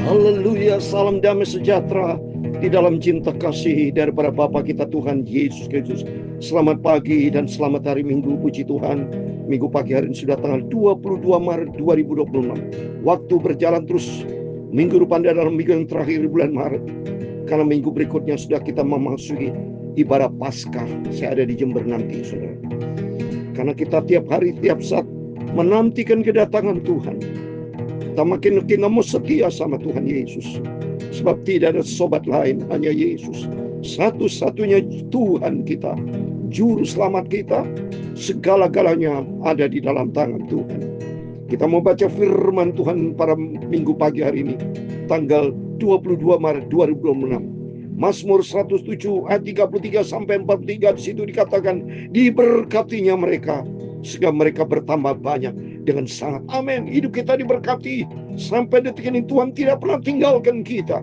Haleluya, salam damai sejahtera di dalam cinta kasih daripada Bapa kita Tuhan Yesus Kristus. Selamat pagi dan selamat hari Minggu, puji Tuhan. Minggu pagi hari ini sudah tanggal 22 Maret 2026. Waktu berjalan terus, minggu depan dalam minggu yang terakhir di bulan Maret. Karena minggu berikutnya sudah kita memasuki ibadah Paskah. Saya ada di Jember nanti, saudara. Karena kita tiap hari, tiap saat menantikan kedatangan Tuhan. Kita makin mau setia sama Tuhan Yesus. Sebab tidak ada sobat lain, hanya Yesus. Satu-satunya Tuhan kita, juru selamat kita, segala-galanya ada di dalam tangan Tuhan. Kita mau baca firman Tuhan pada minggu pagi hari ini, tanggal 22 Maret 2026. Mazmur 107 ayat 33 sampai 43, di situ dikatakan, diberkatinya mereka sehingga mereka bertambah banyak dengan sangat. Amin. Hidup kita diberkati sampai detik ini. Tuhan tidak pernah tinggalkan kita.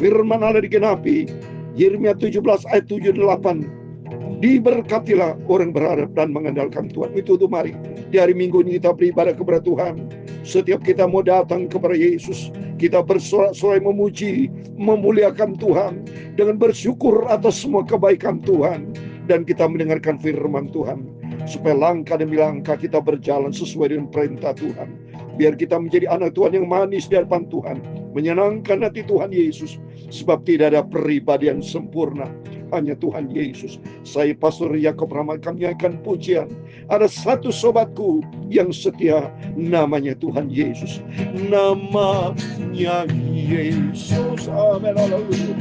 Firman Allah digenapi, Yeremia 17 ayat 7-8. Diberkatilah orang berharap dan mengandalkan Tuhan. Itu tuh, mari di hari Minggu ini kita beribadah kepada Tuhan. Setiap kita mau datang kepada Yesus, kita bersorak-sorai memuji, memuliakan Tuhan dengan bersyukur atas semua kebaikan Tuhan, dan kita mendengarkan firman Tuhan, supaya langkah demi langkah kita berjalan sesuai dengan perintah Tuhan. Biar kita menjadi anak Tuhan yang manis di hadapan Tuhan, menyenangkan hati Tuhan Yesus. Sebab tidak ada pribadi yang sempurna, hanya Tuhan Yesus. Saya Pastor Yakob Rahmat, kami akan pujian. Ada satu sobatku yang setia, namanya Tuhan Yesus. Namanya Yesus. Amin. Haleluya.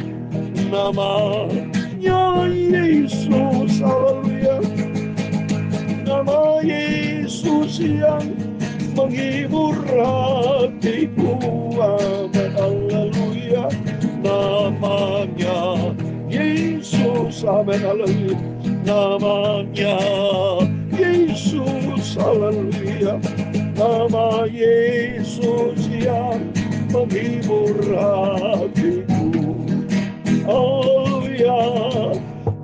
Namanya Yesus. Haleluya. Nama Yesus yang menghibur hatiku. Amin. Haleluya. Namanya Yesus. Amin. Haleluya. Namanya Yesus. Haleluya. Nama Yesus yang menghibur hatiku. Oh ya,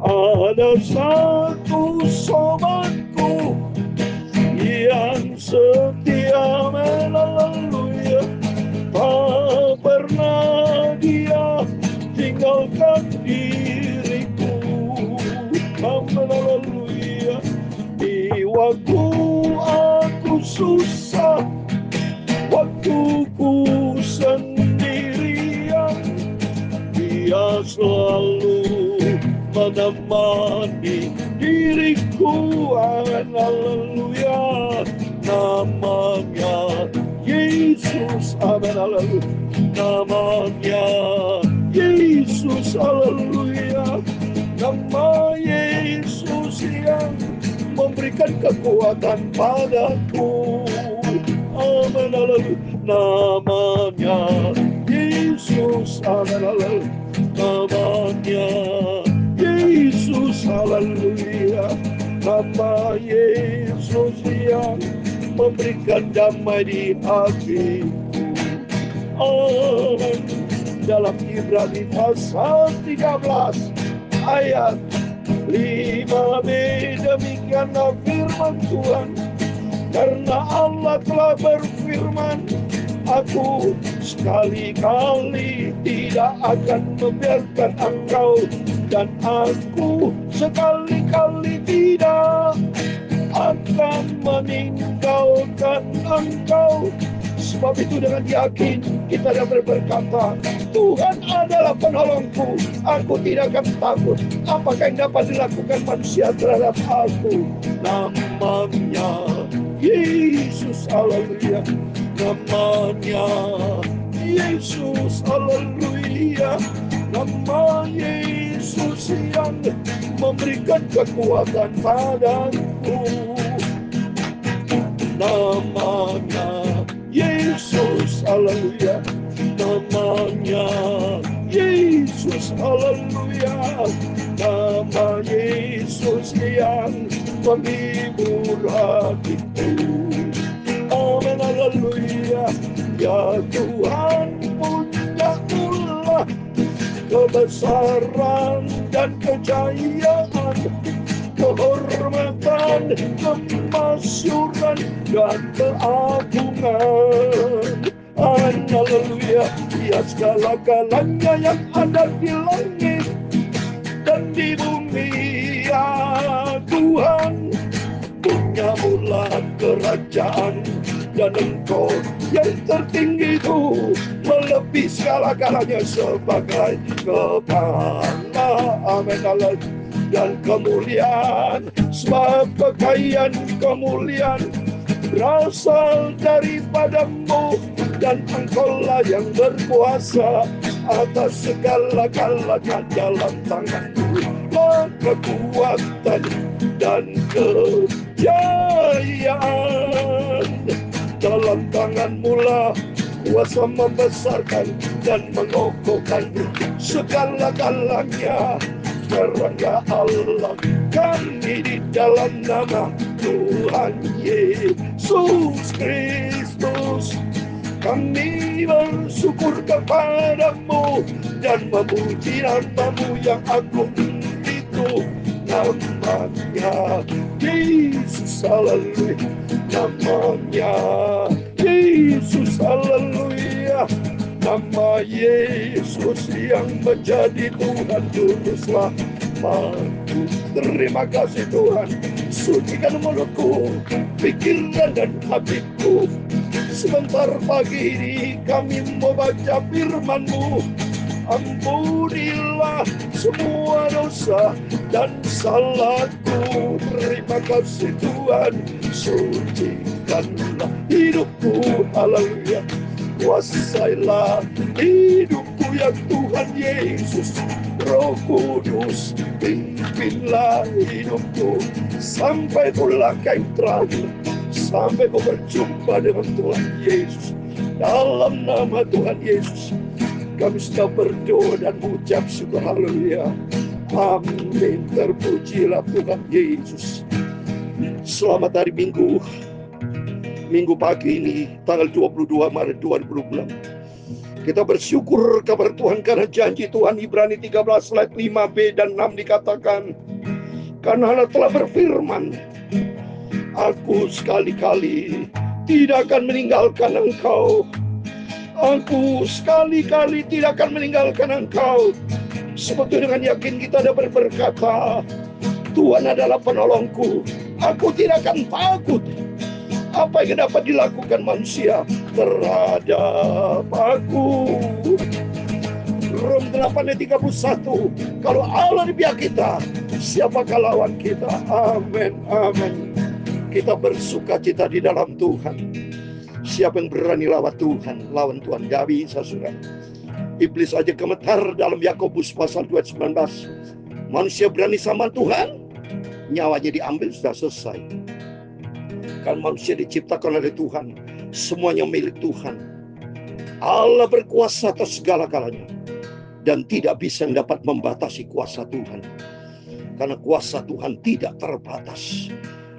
ada satu sobatku yang setia. Haleluya. Tak pernah dia tinggalkan diriku. Haleluya. Di waktu aku susah, waktu ku sendirian, dia selalu menemani diriku. Haleluya. Namanya Yesus. Amin. Haleluya. Namanya Yesus. Haleluya. Nama Yesus yang memberikan kekuatan padaku. Amin. Haleluya. Namanya Yesus. Amin. Haleluya. Namanya Yesus. Haleluya. Nama Yesus yang memberikan damai di hatiku. Amin. Dalam Ibrani pasal 13 ayat 5b, demikianlah firman Tuhan. Karena Allah telah berfirman, aku sekali-kali tidak akan membiarkan engkau, dan aku sekali-kali tidak akan meninggalkan engkau. Sebab itu dengan yakin kita dapat berkata, Tuhan adalah penolongku, aku tidak akan takut. Apakah yang dapat dilakukan manusia terhadap aku? Namanya Yesus. Haleluya. Namanya Yesus. Haleluya. Nama Yesus yang memberikan kekuatan padaku. Namanya Yesus. Haleluya. Namanya Yesus. Haleluya. Nama Yesus yang menghibur hatiku. Amin. Haleluya. Ya Tuhan, punyalah kebesaran dan kejayaan, kehormatan, kemasyuran, dan keagungan. Haleluya. Ya segala-galanya yang ada di langit dan di bumi, ya Tuhan, punya mula kerajaan, dan Engkau yang tertinggi itu melebihi segala-galanya sebagai kepala. Amin. Dan kemuliaan, sebab kekayaan kemuliaan berasal daripadamu, dan Engkaulah yang berkuasa atas segala-galanya. Dalam tanganmu kekuatan dan kejayaan, dalam tanganmu lah kuasa membesarkan dan mengokohkan segala-galanya. Sekarang ya Allah, kami di dalam nama Tuhan Yesus Kristus, kami bersyukur kepadamu dan memuji nama-Mu yang agung itu. Namanya Yesus, haleluya. Namanya Yesus, haleluya. Nama Yesus yang menjadi Tuhan Juru Selamatku. Terima kasih Tuhan. Sucikan mulutku, pikiran dan hatiku. Sebentar pagi ini kami membaca firman-Mu. Ampunilah semua dosa dan salahku. Terima kasih Tuhan. Sucikanlah hidupku, haleluya. Kuasailah hidupku ya Tuhan Yesus. Roh Kudus, pimpinlah hidupku sampai langkah yang terakhir, sampai ku berjumpa dengan Tuhan Yesus. Dalam nama Tuhan Yesus kami sudah berdoa dan mengucap syukur, haleluya. Amin. Terpujilah Tuhan Yesus. Selamat hari Minggu pagi ini, tanggal 22 Maret 2020. Kita bersyukur kepada Tuhan karena janji Tuhan. Ibrani 13 ayat 5b dan 6 dikatakan, karena Allah telah berfirman, aku sekali-kali tidak akan meninggalkan engkau. Aku sekali-kali tidak akan meninggalkan engkau. Seperti dengan yakin kita dapat berkata, Tuhan adalah penolongku, aku tidak akan takut. Apa yang dapat dilakukan manusia terhadap aku? Rom 8 ayat 31. Kalau Allah di pihak kita, siapakah lawan kita? Amin, amin. Kita bersuka cita di dalam Tuhan. Siapa yang berani lawan Tuhan? Lawan Tuhan gak bisa, saudara. Iblis aja gemetar dalam Yakobus pasal 2 ayat 19. Manusia berani sama Tuhan, nyawanya diambil, sudah selesai. Kan manusia diciptakan oleh Tuhan, semuanya milik Tuhan. Allah berkuasa atas segala-galanya, dan tidak bisa dapat membatasi kuasa Tuhan, karena kuasa Tuhan tidak terbatas,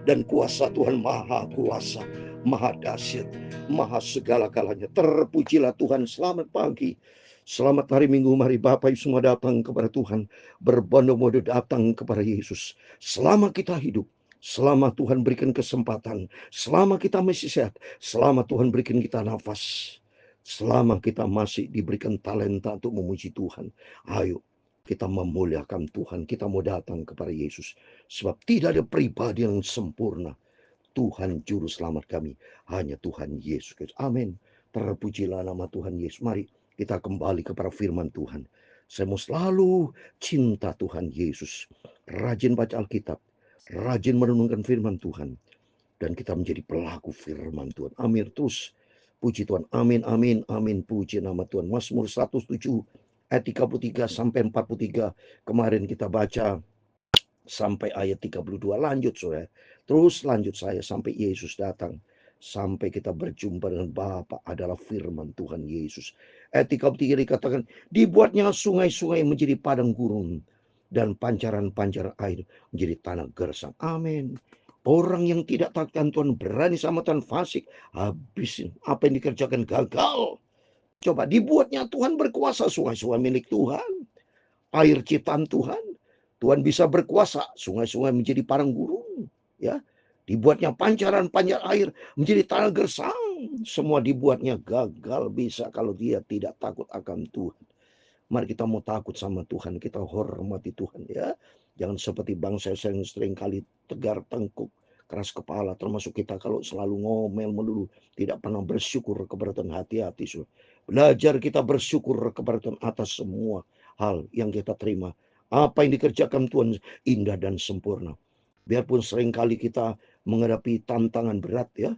dan kuasa Tuhan maha kuasa, maha dahsyat, maha segala-galanya. Terpujilah Tuhan. Selamat pagi, selamat hari Minggu. Mari Bapak Ibu semua datang kepada Tuhan, berbondong-bondong datang kepada Yesus. Selama kita hidup, selama Tuhan berikan kesempatan, selama kita masih sehat, selama Tuhan berikan kita nafas, selama kita masih diberikan talenta untuk memuji Tuhan, ayo kita memuliakan Tuhan. Kita mau datang kepada Yesus, sebab tidak ada pribadi yang sempurna. Tuhan Juru Selamat kami hanya Tuhan Yesus Kristus. Amin. Terpujilah nama Tuhan Yesus. Mari kita kembali kepada firman Tuhan. Saya mau selalu cinta Tuhan Yesus, rajin baca Alkitab, rajin merenungkan firman Tuhan, dan kita menjadi pelaku firman Tuhan. Amin. Terus puji Tuhan. Amin, amin, amin. Puji nama Tuhan. Mazmur 107 ayat 33 sampai 43. Kemarin kita baca sampai ayat 32. Lanjut saudara. Terus lanjut saya sampai Yesus datang. Sampai kita berjumpa dengan Bapa adalah firman Tuhan Yesus. Ayat 33 dikatakan, dibuatnya sungai-sungai menjadi padang gurun, dan pancaran-pancaran air menjadi tanah gersang. Amin. Orang yang tidak takkan Tuhan, berani sama Tuhan, fasik, habisin. Apa yang dikerjakan gagal. Coba, dibuatnya Tuhan berkuasa, sungai-sungai milik Tuhan, air ciptaan Tuhan. Tuhan bisa berkuasa, sungai-sungai menjadi padang gurun, ya. Dibuatnya pancaran-pancaran air menjadi tanah gersang. Semua dibuatnya gagal bisa kalau dia tidak takut akan Tuhan. Mari kita mau takut sama Tuhan, kita hormati Tuhan ya. Jangan seperti bangsa yang sering kali tegar tengkuk, keras kepala, termasuk kita kalau selalu ngomel melulu, tidak pernah bersyukur kepada Tuhan. Hati-hati, Saudara. Belajar kita bersyukur kepada Tuhan atas semua hal yang kita terima. Apa yang dikerjakan Tuhan indah dan sempurna. Biarpun seringkali kita menghadapi tantangan berat ya,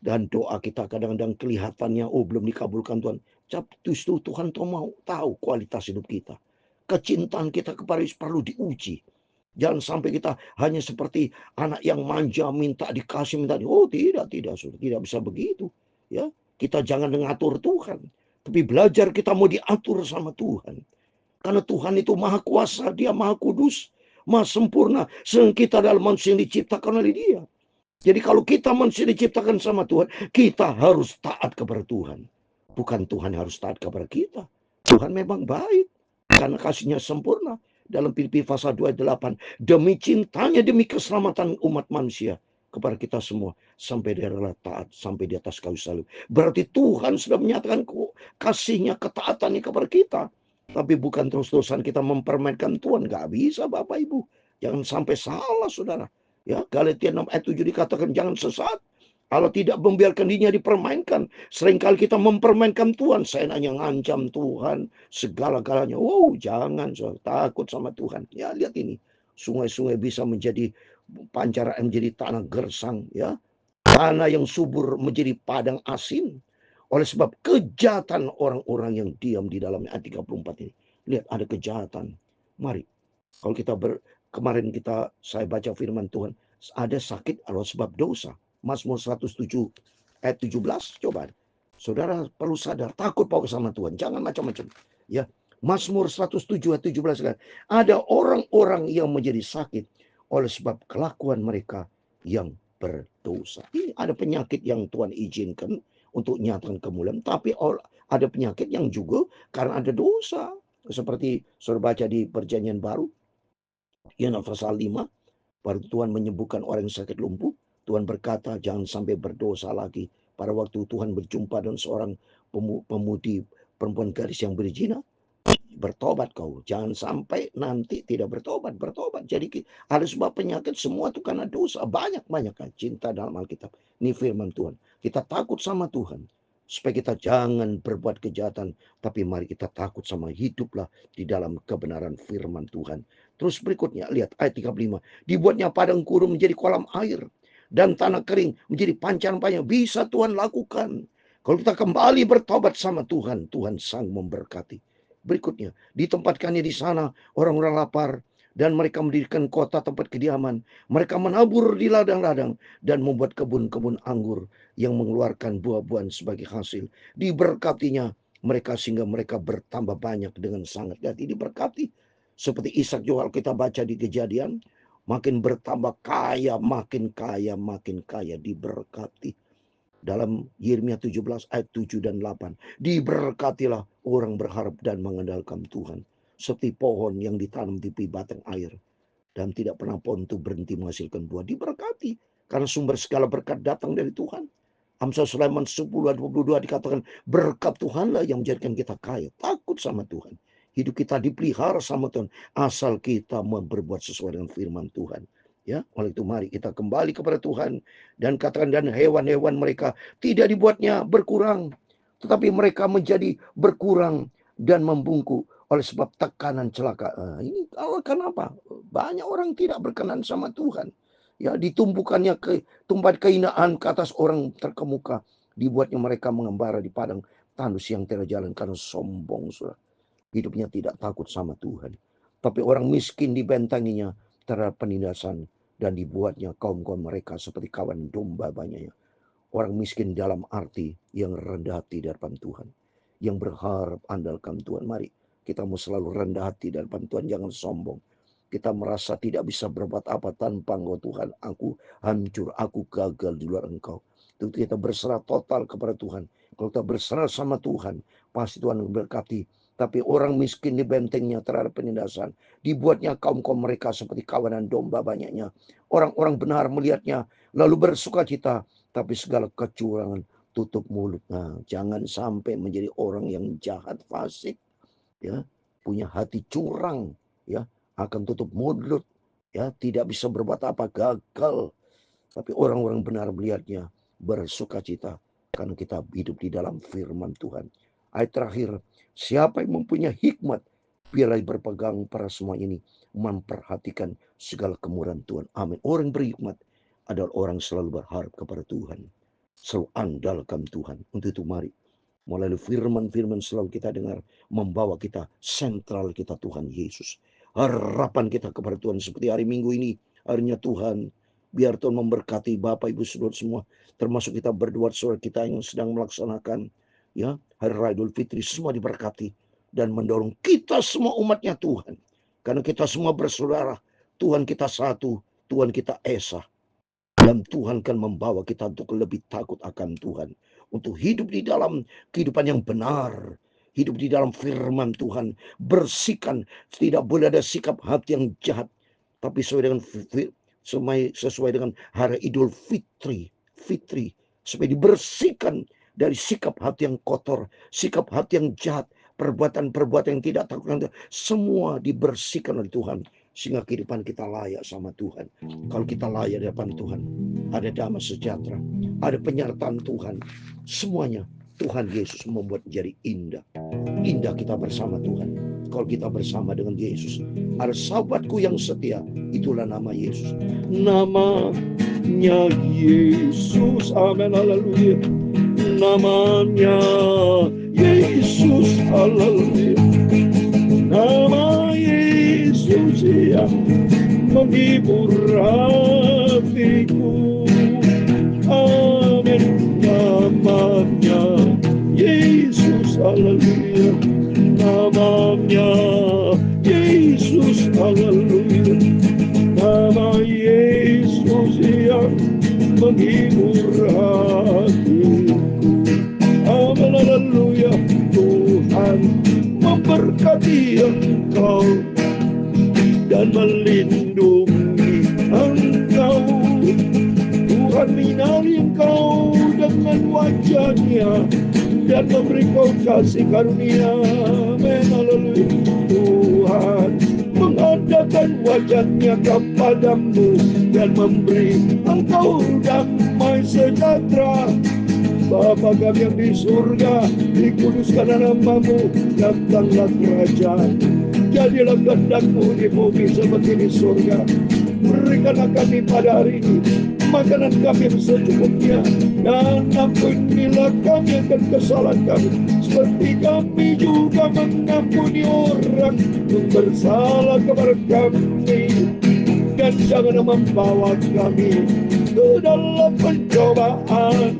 dan doa kita kadang-kadang kelihatannya belum dikabulkan Tuhan. Justru Tuhan mau tahu kualitas hidup kita. Kecintaan kita kepada Yesus perlu diuji. Jangan sampai kita hanya seperti anak yang manja, minta dikasih, minta tidak, Saudara, tidak bisa begitu. Ya, kita jangan mengatur Tuhan, tapi belajar kita mau diatur sama Tuhan. Karena Tuhan itu maha kuasa, dia maha kudus, maha sempurna. Sedang kita dalam manusia yang diciptakan oleh dia. Jadi kalau kita manusia diciptakan sama Tuhan, kita harus taat kepada Tuhan. Bukan Tuhan harus taat kepada kita. Tuhan memang baik, karena kasihnya sempurna. Dalam Filipi pasal 2:8, demi cintanya, demi keselamatan umat manusia kepada kita semua, sampai dia rela taat, sampai di atas kayu salib. Berarti Tuhan sudah menyatakan kasihnya, ketaatannya kepada kita. Tapi bukan terus-terusan kita mempermainkan Tuhan. Gak bisa Bapak Ibu. Jangan sampai salah saudara. Ya, Galatia 6 ayat 7 dikatakan jangan sesat. Allah tidak membiarkan dirinya dipermainkan. Seringkali kita mempermainkan Tuhan. Saya hanya ngancam Tuhan segala-galanya. Wow, jangan takut sama Tuhan. Ya, lihat ini. Sungai-sungai bisa menjadi pancaran, menjadi tanah gersang. Ya, tanah yang subur menjadi padang asin. Oleh sebab kejahatan orang-orang yang diam di dalamnya. Ayat 34 ini. Lihat, ada kejahatan. Mari, kalau kita kemarin saya baca firman Tuhan, ada sakit adalah sebab dosa. Mazmur 107 ayat 17, coba. Saudara perlu sadar, takut bawa sama Tuhan, jangan macam-macam. Ya, Mazmur 107 ayat 17 kan. Ada orang-orang yang menjadi sakit oleh sebab kelakuan mereka yang berdosa. Ini ada penyakit yang Tuhan izinkan untuk nyatakan kemuliaan, tapi ada penyakit yang juga karena ada dosa. Seperti saudara baca di Perjanjian Baru, yang pasal 5, baru Tuhan menyembuhkan orang yang sakit lumpuh. Tuhan berkata, jangan sampai berdosa lagi. Pada waktu Tuhan berjumpa dengan seorang pemudi perempuan gadis yang berzina, bertobat kau. Jangan sampai nanti tidak bertobat. Jadi ada sebab penyakit semua itu karena dosa. Banyak kan cinta dalam Alkitab. Ini firman Tuhan. Kita takut sama Tuhan. Supaya kita jangan berbuat kejahatan. Tapi mari kita takut sama hiduplah di dalam kebenaran firman Tuhan. Terus berikutnya, lihat ayat 35. Dibuatnya padang gurun menjadi kolam air. Dan tanah kering menjadi pancaran-pancaran. Bisa Tuhan lakukan. Kalau kita kembali bertobat sama Tuhan, Tuhan sang memberkati. Berikutnya, ditempatkannya di sana orang-orang lapar. Dan mereka mendirikan kota tempat kediaman. Mereka menabur di ladang-ladang. Dan membuat kebun-kebun anggur yang mengeluarkan buah-buahan sebagai hasil. Diberkatinya mereka sehingga mereka bertambah banyak dengan sangat. Jadi diberkati. Seperti Ishak juga kita baca di Kejadian. Makin bertambah kaya, makin kaya, makin kaya. Diberkati. Dalam Yeremia 17 ayat 7 dan 8. Diberkatilah orang berharap dan mengandalkan Tuhan. Seperti pohon yang ditanam di batang air. Dan tidak pernah pohon itu berhenti menghasilkan buah. Diberkati. Karena sumber segala berkat datang dari Tuhan. Amsal Sulaiman 10 ayat 22 dikatakan berkat Tuhanlah yang menjadikan kita kaya. Takut sama Tuhan. Hidup kita dipelihara sama Tuhan. Asal kita berbuat sesuai dengan firman Tuhan. Ya, oleh itu mari kita kembali kepada Tuhan dan katakan, dan hewan-hewan mereka tidak dibuatnya berkurang, tetapi mereka menjadi berkurang dan membungkuk oleh sebab tekanan celaka. Ini kenapa? Banyak orang tidak berkenan sama Tuhan. Ya, ditumpukannya tumpat kehinaan ke atas orang terkemuka, dibuatnya mereka mengembara di padang tandus yang tidak jalan karena sombong. Saudara. Hidupnya tidak takut sama Tuhan. Tapi orang miskin dibentanginya terhadap penindasan dan dibuatnya kaum-kaum mereka seperti kawan domba banyaknya. Orang miskin dalam arti yang rendah hati di hadapan Tuhan. Yang berharap andalkan Tuhan. Mari kita mau selalu rendah hati di hadapan Tuhan. Jangan sombong. Kita merasa tidak bisa berbuat apa tanpa Engkau Tuhan. Aku hancur, aku gagal di luar Engkau. Itu kita berserah total kepada Tuhan. Kalau kita berserah sama Tuhan, pasti Tuhan memberkati. Tapi orang miskin di bentengnya terhadap penindasan. Dibuatnya kaum-kaum mereka seperti kawanan domba banyaknya. Orang-orang benar melihatnya lalu bersuka cita. Tapi segala kecurangan tutup mulut. Nah, jangan sampai menjadi orang yang jahat, fasik, ya, punya hati curang, ya, akan tutup mulut, ya, tidak bisa berbuat apa, gagal. Tapi orang-orang benar melihatnya bersukacita karena kita hidup di dalam firman Tuhan. Ayat terakhir, siapa yang mempunyai hikmat, biarlah berpegang pada semua ini, memperhatikan segala kemurahan Tuhan. Amin. Orang berhikmat adalah orang selalu berharap kepada Tuhan, selalu andalkan Tuhan. Untuk itu mari melalui firman-firman selalu kita dengar, membawa kita sentral kita Tuhan Yesus. Harapan kita kepada Tuhan seperti hari Minggu ini, harinya Tuhan. Biar Tuhan memberkati Bapak Ibu Saudara semua, termasuk kita berdua saudara kita yang sedang melaksanakan, ya, Hari Raya Idul Fitri, semua diberkati dan mendorong kita semua umatnya Tuhan. Karena kita semua bersaudara, Tuhan kita satu, Tuhan kita esa. Dan Tuhan kan membawa kita untuk lebih takut akan Tuhan. Untuk hidup di dalam kehidupan yang benar. Hidup di dalam firman Tuhan. Bersihkan. Tidak boleh ada sikap hati yang jahat. Tapi sesuai dengan hari Idul Fitri. Supaya dibersihkan dari sikap hati yang kotor. Sikap hati yang jahat. Perbuatan-perbuatan yang tidak takut. Semua dibersihkan oleh Tuhan. Sehingga kehidupan kita layak sama Tuhan. Kalau kita layak di depan Tuhan, ada damai sejahtera, ada penyertaan Tuhan. Semuanya Tuhan Yesus membuat menjadi indah. Indah kita bersama Tuhan. Kalau kita bersama dengan Yesus, ada sahabatku yang setia, itulah nama Yesus. Namanya Yesus, amin, haleluya. Namanya Yesus, haleluya. Nama Yesus yang menghibur hatiku. Amin. Namanya Yesus, haleluya. Namanya Yesus, haleluya. Nama Yesus yang menghibur hatiku. Amin, haleluya. Tuhan memberkati engkau dan melindungi engkau. Tuhan menyinari engkau dengan wajah-Nya dan memberi kau kasih karunia. Amin, haleluya. Tuhan mengadakan wajah-Nya kepadamu dan memberi engkau damai sejahtera. Bapa kami yang di surga, dikuduskan namamu, datanglah kerajaan, jadilah kehendak-Mu di bumi seperti di surga. Berikanlah kami pada hari ini makanan kami yang secukupnya, dan ampunilah kami akan kesalahan kami, seperti kami juga mengampuni orang yang bersalah kepada kami. Dan jangan membawa kami ke dalam pencobaan,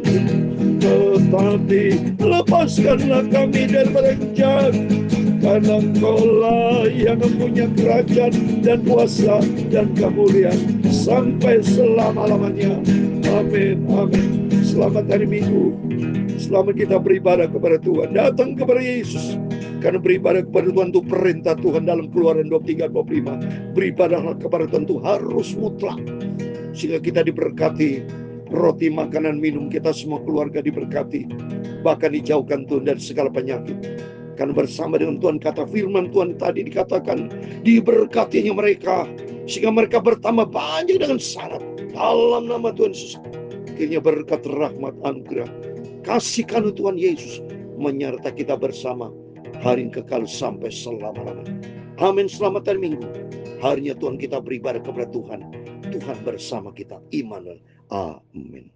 tetapi lepaskanlah kami daripada yang jahat. Karena Engkau-lah yang mempunyai kerajaan dan kuasa dan kemuliaan sampai selama-lamanya. Amin, amin. Selamat hari Minggu. Selamat kita beribadah kepada Tuhan. Datang kepada Yesus. Karena beribadah kepada Tuhan itu perintah Tuhan dalam Keluaran 23:25. Beribadahlah kepada Tuhan itu harus mutlak. Sehingga kita diberkati. Roti, makanan, minum kita semua keluarga diberkati. Bahkan dijauhkan Tuhan dari segala penyakit. Karena bersama dengan Tuhan, kata firman Tuhan tadi dikatakan, diberkatinya mereka, sehingga mereka bertambah banyak dengan syarat. Dalam nama Tuhan Yesus, akhirnya berkat, rahmat, anugerah, kasih karunia Tuhan Yesus menyertai kita bersama hari yang kekal sampai selama-lamanya. Amin. Selamat hari Minggu. Harinya Tuhan kita beribadah kepada Tuhan. Tuhan bersama kita. Immanuel. Amin.